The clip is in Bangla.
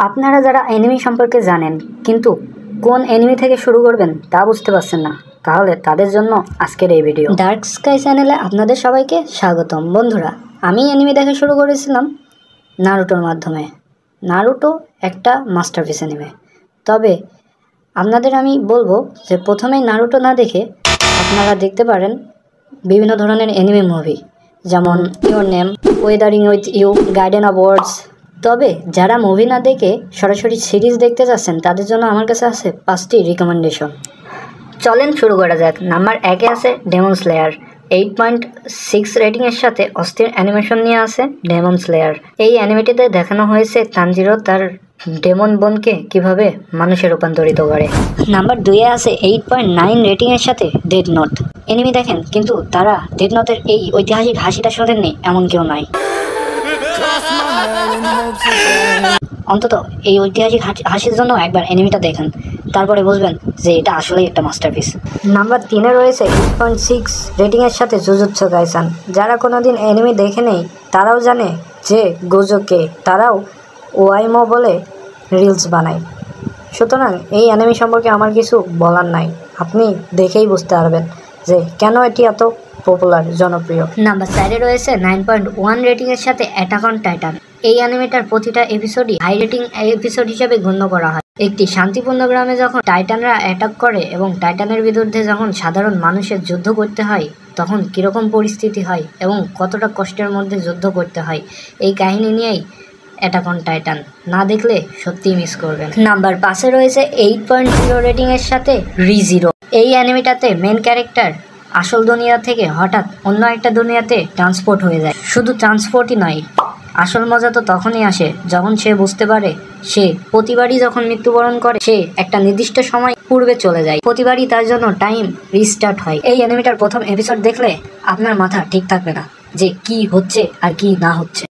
আপনারা যারা অ্যানিমে সম্পর্কে জানেন কিন্তু কোন অ্যানিমে থেকে শুরু করবেন তা বুঝতে পারছেন না, তাহলে তাদের জন্য আজকের এই ভিডিও। ডার্ক স্কাই চ্যানেলে আপনাদের সবাইকে স্বাগতম। বন্ধুরা, আমি অ্যানিমে দেখা শুরু করেছিলাম নারুটোর মাধ্যমে। নারুটো একটা মাস্টারপিস অ্যানিমে, তবে আপনাদের আমি বলবো যে প্রথমেই নারুটো না দেখে আপনারা দেখতে পারেন বিভিন্ন ধরনের অ্যানিমে মুভি, যেমন your name, weathering with you, garden of words. তবে যারা মুভি না দেখে সরাসরি সিরিজ দেখতে যাচ্ছেন তাদের জন্য আমার কাছে আছে 5টি রিকমেন্ডেশন। চলেন শুরু করা যাক। নাম্বার 1-এ আছে ডেমন স্লেয়ার। 8.6 রেটিংয়ের সাথে অস্থির অ্যানিমেশন নিয়ে আছে ডেমন স্লেয়ার। এই অ্যানিমেটিতে দেখানো হয়েছে তানজিরো তার ডেমন বোনকে কিভাবে মানুষে রূপান্তরিত করে। নাম্বার 2-এ আছে 8.9 রেটিংয়ের সাথে ডেথ নোট। এনিমি দেখেন কিন্তু তারা ডেথ নোটের এই ঐতিহাসিক হাসিটা শোনেননি এমন কেউ নাই। অন্তত এই ঐতিহাসিক হাসির জন্য একবার অ্যানিমেটা দেখেন, তারপরে বুঝবেন যে এটা আসলেই একটা মাস্টারপিস। নাম্বার 3-এ রয়েছে 8.6 রেটিংয়ের সাথে জুজুৎসু কাইসেন। যারা কোনোদিন অ্যানিমে দেখে নেই তারাও জানে যে গোজোকে, তারাও ওয়াইমো বলে রিলস বানায়। সুতরাং এই অ্যানিমে সম্পর্কে আমার কিছু বলার নাই, আপনি দেখেই বুঝতে পারবেন যে কেন এটি এত পপুলার, জনপ্রিয়। নাম্বার 4-এ রয়েছে 9.1 রেটিংয়ের সাথে অ্যাটাক অন টাইটান। এই অ্যানিমেটার প্রতিটা এপিসোডই হাই রেটিং এপিসোড হিসেবে গণ্য করা হয়। একটি শান্তিপূর্ণ গ্রামে যখন টাইটানরা অ্যাটাক করে এবং টাইটানের বিরুদ্ধে যখন সাধারণ মানুষের যুদ্ধ করতে হয় তখন কীরকম পরিস্থিতি হয় এবং কতটা কষ্টের মধ্যে যুদ্ধ করতে হয়, এই কাহিনী নিয়েই অ্যাটাক অন টাইটান। না দেখলে সত্যিই মিস করবেন। নাম্বার 5-এ রয়েছে 8.0 রেটিংয়ের সাথে রিজিরো। এই অ্যানিমেটাতে মেন ক্যারেক্টার আসল দুনিয়া থেকে হঠাৎ অন্য একটা দুনিয়াতে ট্রান্সপোর্ট হয়ে যায়। শুধু ট্রান্সপোর্টই নয়, আসল মজা তো তখনই আসে যখন সে বুঝতে পারে সে প্রতিবারই যখন মৃত্যুবরণ করে সে একটা নির্দিষ্ট সময় পূর্বে চলে যায়। প্রতিবারই তার জন্য টাইম রিস্টার্ট হয়। এই অ্যানিমেটার প্রথম এপিসোড দেখলে আপনার মাথা ঠিক থাকবে না যে কি হচ্ছে আর কি না হচ্ছে।